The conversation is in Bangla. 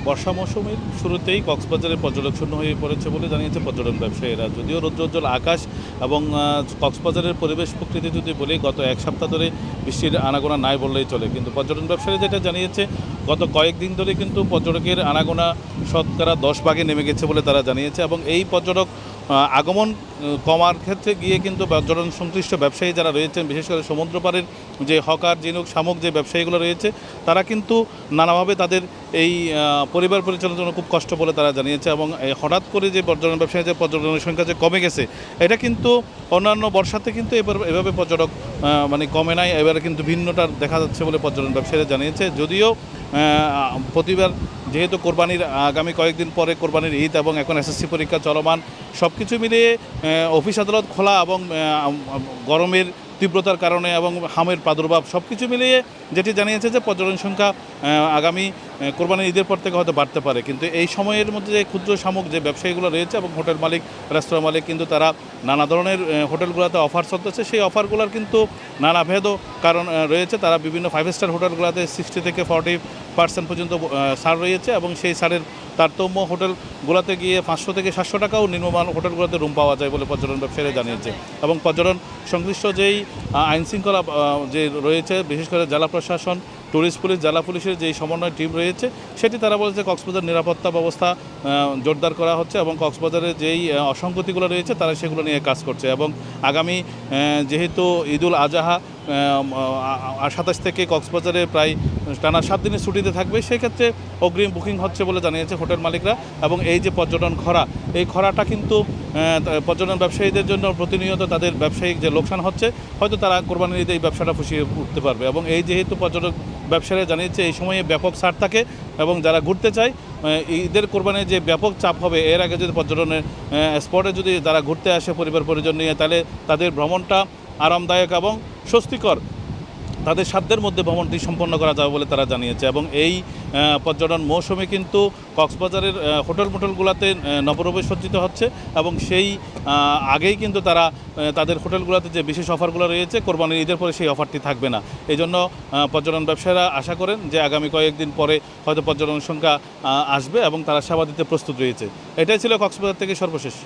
বর্ষা মৌসুমের শুরুতেই কক্সবাজারে পর্যটক শূন্য হয়ে পড়েছে বলে জানিয়েছে পর্যটন ব্যবসায়ীরা। যদিও রৌদ্রোজ্জ্বল আকাশ এবং কক্সবাজারের পরিবেশ প্রকৃতি যদি বলি, গত এক সপ্তাহ ধরে বৃষ্টির আনাগোনা নাই বললেই চলে। কিন্তু পর্যটন ব্যবসায়ী যেটা জানিয়েছে, গত কয়েকদিন ধরে কিন্তু পর্যটকের আনাগোনা শতকরা 10 ভাগে নেমে গেছে বলে তারা জানিয়েছে। এবং এই পর্যটক আগমন কমার ক্ষেত্রে গিয়ে কিন্তু পর্যটন সংশ্লিষ্ট ব্যবসায়ী যারা রয়েছেন, বিশেষ করে সমুদ্র পাড়ের যে হকার, ঝিনুক, শামুক যে ব্যবসায়ীগুলো রয়েছে, তারা কিন্তু নানাভাবে তাদের এই পরিবার পরিচালনার জন্য খুব কষ্ট বলে তারা জানিয়েছে। এবং হঠাৎ করে যে পর্যটন ব্যবসায়ী যে পর্যটনের সংখ্যা যে কমে গেছে, এটা কিন্তু অন্যান্য বর্ষাতে কিন্তু এভাবে পর্যটক মানে কমে নাই, এবারে কিন্তু ভিন্নটা দেখা যাচ্ছে বলে পর্যটন ব্যবসায়ীরা জানিয়েছে। যদিও প্রতিবার যেহেতু কোরবানির আগামী কয়েকদিন পরে কোরবানির ঈদ এবং এখন এসএসসি পরীক্ষা চলমান, সব কিছু মিলিয়ে অফিস আদালত খোলা এবং গরমের তীব্রতার কারণে এবং হামের প্রাদুর্ভাব সব কিছু মিলিয়ে যেটি জানিয়েছে যে পর্যটন সংখ্যা আগামী কোরবানির ঈদের পর থেকে হয়তো বাড়তে পারে। কিন্তু এই সময়ের মধ্যে যে ক্ষুদ্র শামুক যে ব্যবসায়ীগুলো রয়েছে এবং হোটেল মালিক, রেস্তোরাঁ মালিক, কিন্তু তারা নানা ধরনের হোটেলগুলোতে অফার চলতেছে। সেই অফারগুলোর কিন্তু নানাভেদ কারণ রয়েছে। তারা বিভিন্ন 5 স্টার হোটেলগুলোতে 60 থেকে 40% পর্যন্ত ছাড় রয়েছে এবং সেই ছাড়ের তারতম্য হোটেলগুলোতে গিয়ে 500 থেকে 700 টাকাও নিম্নমান হোটেলগুলোতে রুম পাওয়া যায় বলে পর্যটন ব্যবসায়ীরা জানিয়েছে। এবং পর্যটন সংশ্লিষ্ট যেই আইনশৃঙ্খলা যে রয়েছে, বিশেষ করে জেলা প্রশাসন, ট্যুরিস্ট পুলিশ, জেলা পুলিশের যেই সমন্বয় টিম রয়েছে, সেটি তারা বলেছে কক্সবাজার নিরাপত্তা ব্যবস্থা জোরদার করা হচ্ছে এবং কক্সবাজারের যেই অসঙ্গতিগুলো রয়েছে তারা সেগুলো নিয়ে কাজ করছে। এবং আগামী যেহেতু ঈদুল আজহা 27 থেকে কক্সবাজারে প্রায় টানা 7 দিনের ছুটিতে থাকবে, সেক্ষেত্রে অগ্রিম বুকিং হচ্ছে বলে জানিয়েছে হোটেল মালিকরা। এবং এই যে পর্যটন খরা, এই খরাটা কিন্তু পর্যটন ব্যবসায়ীদের জন্য প্রতিনিয়ত তাদের ব্যবসায়িক যে লোকসান হচ্ছে, হয়তো তারা কোরবানির ঈদে এই ব্যবসাটা ফুসিয়ে উঠতে পারবে। এবং এই যেহেতু পর্যটক ব্যবসায়ীরা জানিয়েছে এই সময়ে ব্যাপক ছাড় থাকে এবং যারা ঘুরতে চায়, ঈদের কোরবানির যে ব্যাপক চাপ হবে, এর আগে যদি পর্যটনের স্পটে যদি যারা ঘুরতে আসে পরিবার পরিজন নিয়ে, তাহলে তাদের ভ্রমণটা আরামদায়ক এবং স্বস্তিকর, তাদের সাধ্যের মধ্যে ভ্রমণটি সম্পন্ন করা যাবে বলে তারা জানিয়েছে। এবং এই পর্যটন মৌসুমে কিন্তু কক্সবাজারের হোটেলগুলোতে নবরূপে সজ্জিত হচ্ছে এবং সেই আগেই কিন্তু তারা তাদের হোটেলগুলোতে যে বিশেষ অফারগুলো রয়েছে, কোরবানির ঈদের পরে সেই অফারটি থাকবে না। এই জন্য পর্যটন ব্যবসায়ীরা আশা করেন যে আগামী কয়েকদিন পরে হয়তো পর্যটন সংখ্যা আসবে এবং তারা সেবা দিতে প্রস্তুত রয়েছে। এটাই ছিল কক্সবাজার থেকে সর্বশেষ।